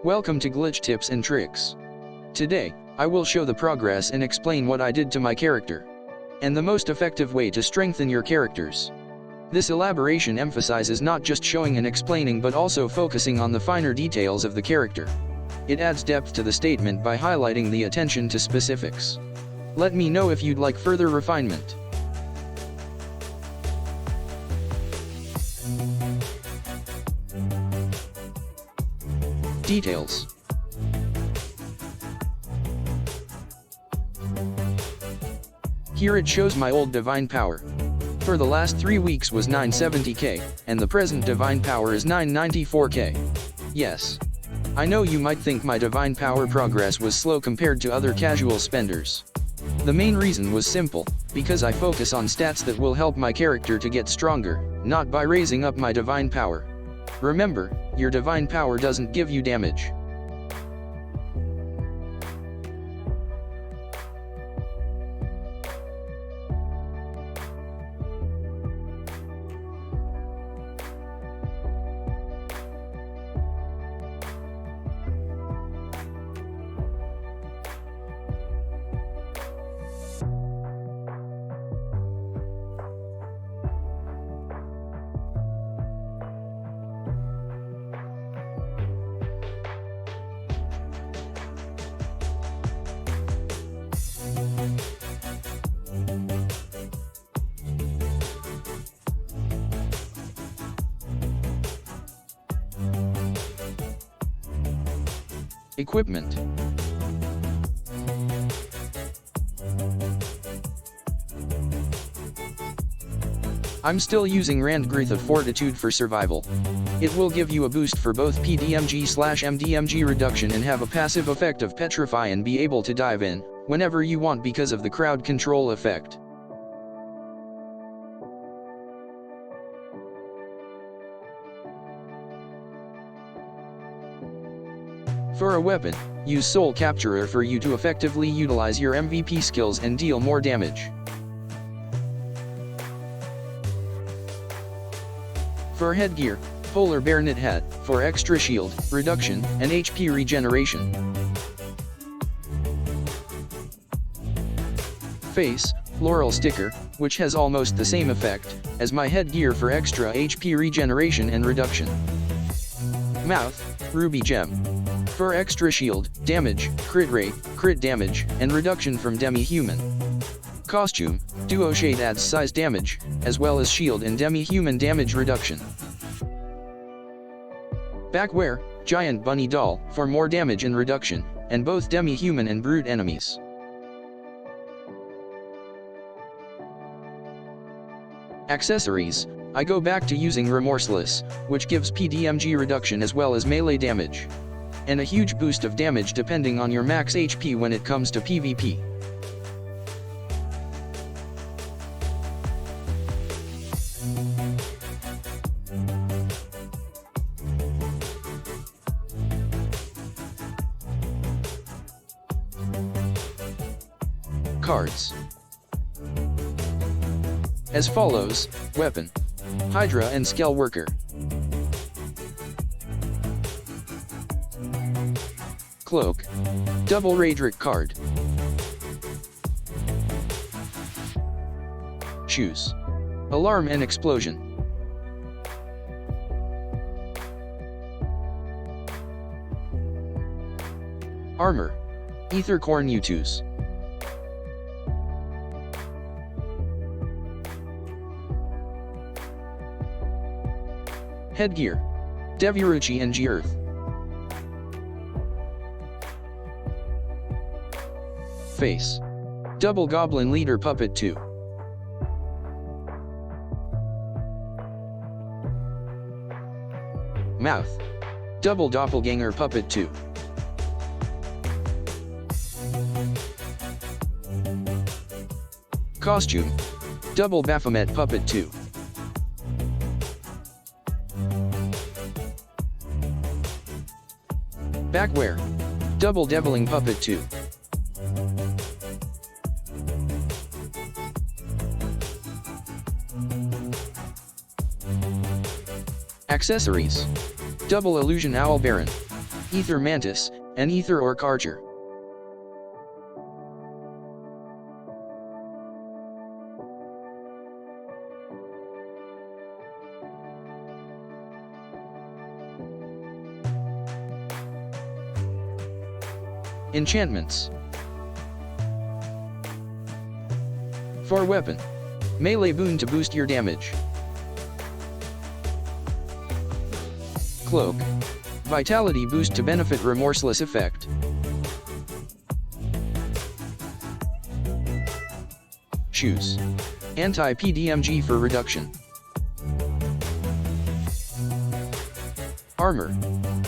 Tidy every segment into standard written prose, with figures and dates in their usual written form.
Welcome to Glitch Tips and Tricks. Today, I will show the progress and explain what I did to my character, and the most effective way to strengthen your characters. This elaboration emphasizes not just showing and explaining but also focusing on the finer details of the character. It adds depth to the statement by highlighting the attention to specifics. Let me know if you'd like further refinement. Details. Here it shows my old divine power. For the last 3 weeks was 970k, and the present divine power is 994k. Yes. I know you might think my divine power progress was slow compared to other casual spenders. The main reason was simple, because I focus on stats that will help my character to get stronger, not by raising up my divine power. Remember, your divine power doesn't give you damage. Equipment. I'm still using Ragnarok of Fortitude for survival. It will give you a boost for both PDMG/MDMG reduction and have a passive effect of petrify and be able to dive in whenever you want because of the crowd control effect. For a weapon, use Soul Capturer for you to effectively utilize your MVP skills and deal more damage. For headgear, Polar Bear Knit Hat, for extra shield, reduction, and HP regeneration. Face, Laurel Sticker, which has almost the same effect as my headgear for extra HP regeneration and reduction. Mouth, Ruby Gem, for extra shield, damage, crit rate, crit damage, and reduction from demi-human. Costume, Duo Shade adds size damage, as well as shield and demi-human damage reduction. Backwear, Giant Bunny Doll, for more damage and reduction, and both demi-human and brute enemies. Accessories, I go back to using Remorseless, which gives PDMG reduction as well as melee damage, and a huge boost of damage depending on your max HP when it comes to PvP. Cards. As follows: Weapon, Hydra and Skell Worker. Cloak, Double Ragnarok card. Shoes, Alarm and Explosion. Armor, Aethercorn U2s. Headgear, Deviruchi and G-Earth. Face, Double Goblin Leader Puppet 2. Mouth, Double Doppelganger Puppet 2. Costume, Double Baphomet Puppet 2. Backwear, Double Deviling Puppet 2. Accessories: Double Illusion Owl Baron, Ether Mantis, and Ether Orc Archer. Enchantments. For weapon. Melee boon to boost your damage. Cloak. Vitality boost to benefit remorseless effect. Shoes. Anti-PDMG for reduction. Armor.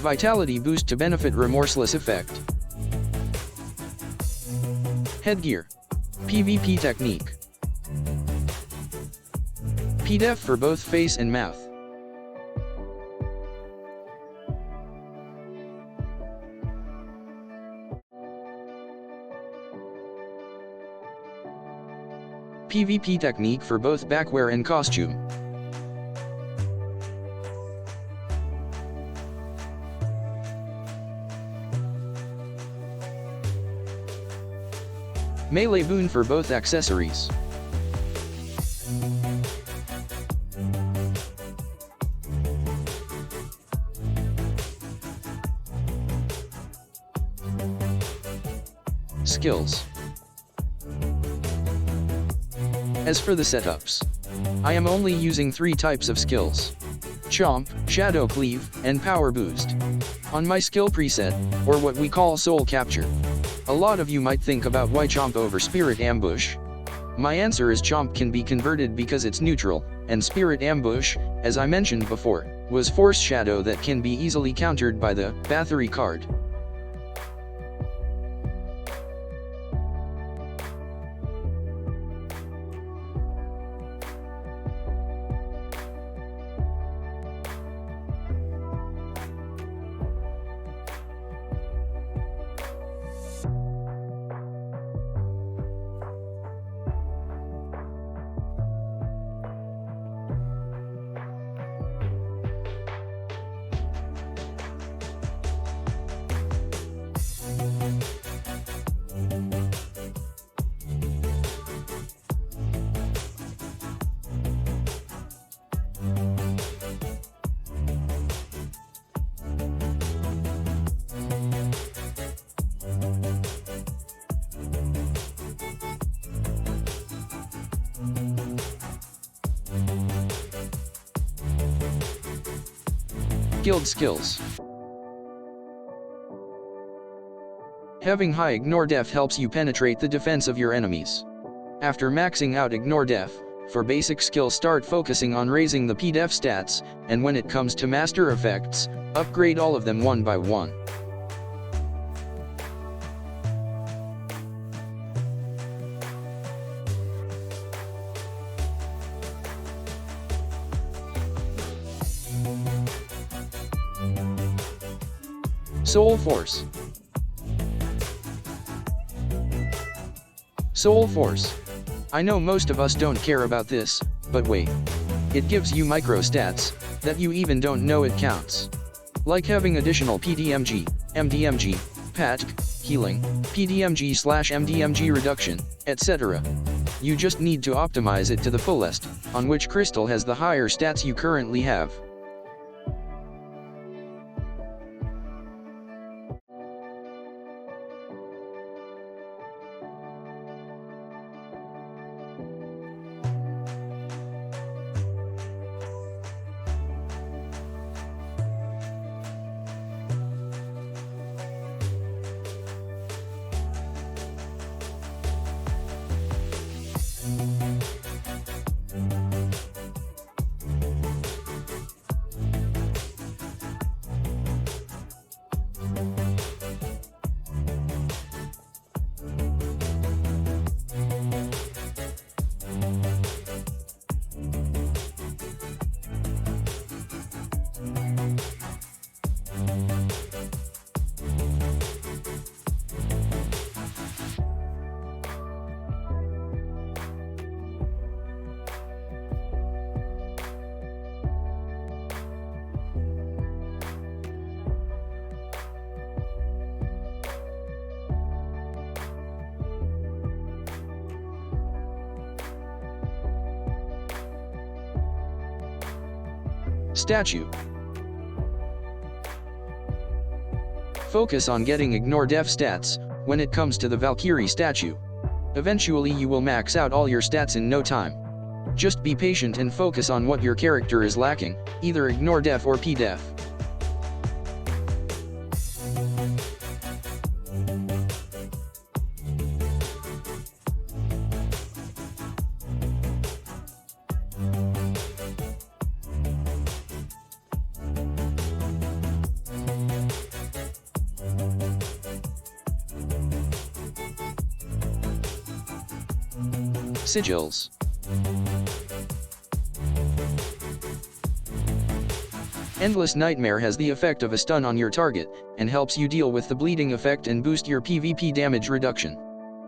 Vitality boost to benefit remorseless effect. Headgear. PvP technique. PDF for both face and mouth. PvP technique for both backwear and costume. Melee boon for both accessories. Skills. As for the setups, I am only using 3 types of skills: Chomp, Shadow Cleave, and Power Boost. On my skill preset, or what we call Soul Capture. A lot of you might think about why Chomp over Spirit Ambush. My answer is Chomp can be converted because it's neutral, and Spirit Ambush, as I mentioned before, was Force Shadow that can be easily countered by the Bathory card. Guild skills. Having high Ignore Def helps you penetrate the defense of your enemies. After maxing out Ignore Def, for basic skills start focusing on raising the P-Def stats, and when it comes to master effects, upgrade all of them one by one. Soul Force. Soul Force. I know most of us don't care about this, but wait. It gives you micro stats that you even don't know it counts. Like having additional PDMG, MDMG, PATK, healing, PDMG/MDMG reduction, etc. You just need to optimize it to the fullest, on which crystal has the higher stats you currently have. Statue. Focus on getting ignore def stats when it comes to the Valkyrie statue. Eventually you will max out all your stats in no time. Just be patient and focus on what your character is lacking, either ignore def or p-def. Sigils. Endless Nightmare has the effect of a stun on your target, and helps you deal with the bleeding effect and boost your PvP damage reduction.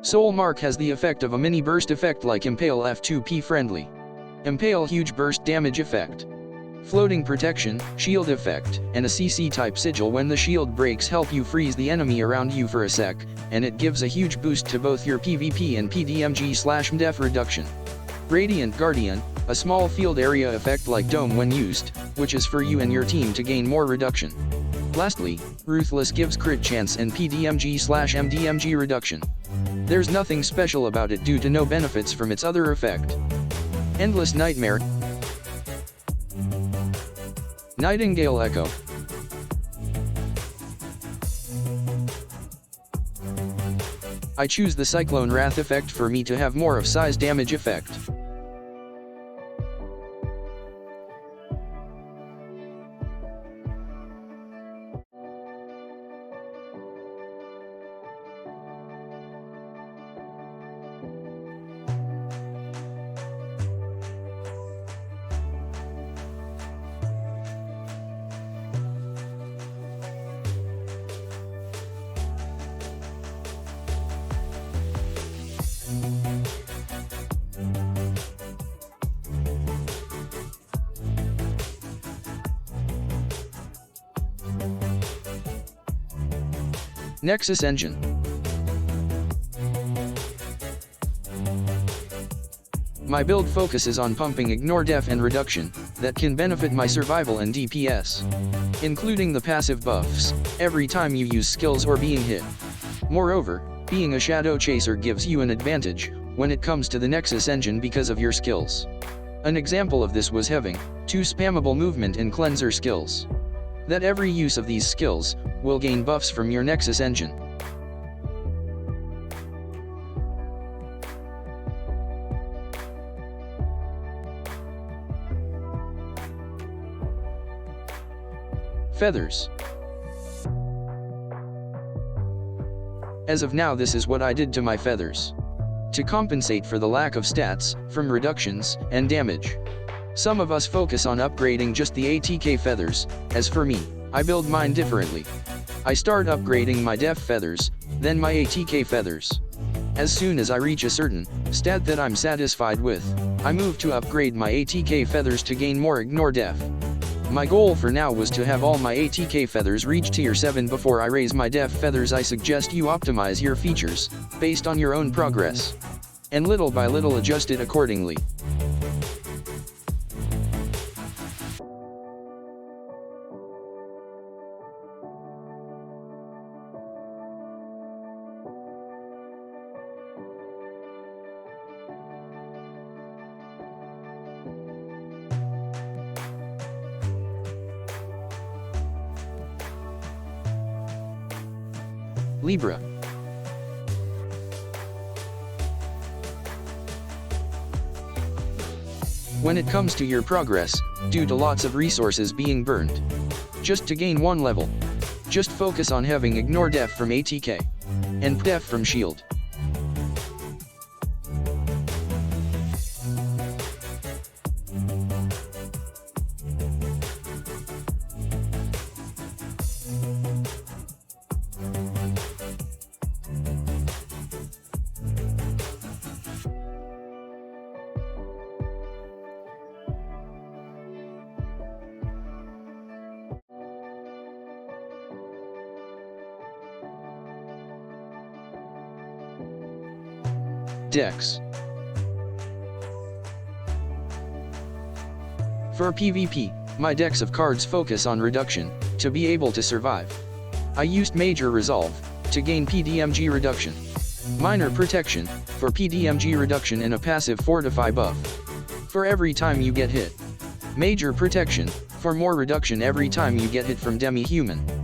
Soul Mark has the effect of a mini burst effect like Impale F2P friendly. Impale huge burst damage effect. Floating protection, shield effect, and a CC type sigil when the shield breaks help you freeze the enemy around you for a sec, and it gives a huge boost to both your PvP and PDMG/MDEF reduction. Radiant Guardian, a small field area effect like Dome when used, which is for you and your team to gain more reduction. Lastly, Ruthless gives crit chance and PDMG/MDMG reduction. There's nothing special about it due to no benefits from its other effect. Endless Nightmare. Nightingale Echo. I choose the Cyclone Wrath effect for me to have more of size damage effect. Nexus Engine. My build focuses on pumping ignore def and reduction, that can benefit my survival and DPS. Including the passive buffs, every time you use skills or being hit. Moreover, being a shadow chaser gives you an advantage, when it comes to the Nexus Engine because of your skills. An example of this was having 2 spammable movement and cleanser skills. That every use of these skills will gain buffs from your Nexus Engine. Feathers. As of now, this is what I did to my feathers. To compensate for the lack of stats, from reductions, and damage. Some of us focus on upgrading just the ATK feathers, as for me, I build mine differently. I start upgrading my def feathers, then my ATK feathers. As soon as I reach a certain stat that I'm satisfied with, I move to upgrade my ATK feathers to gain more ignore def. My goal for now was to have all my ATK feathers reach tier 7 before I raise my def feathers. I suggest you optimize your features, based on your own progress. And little by little adjust it accordingly. Libra. When it comes to your progress, due to lots of resources being burned, just to gain 1 level, just focus on having ignore def from ATK, and def from shield. Dex. For PvP, my decks of cards focus on reduction, to be able to survive. I used Major Resolve, to gain PDMG reduction. Minor Protection, for PDMG reduction and a passive Fortify buff. For every time you get hit. Major Protection, for more reduction every time you get hit from demi-human.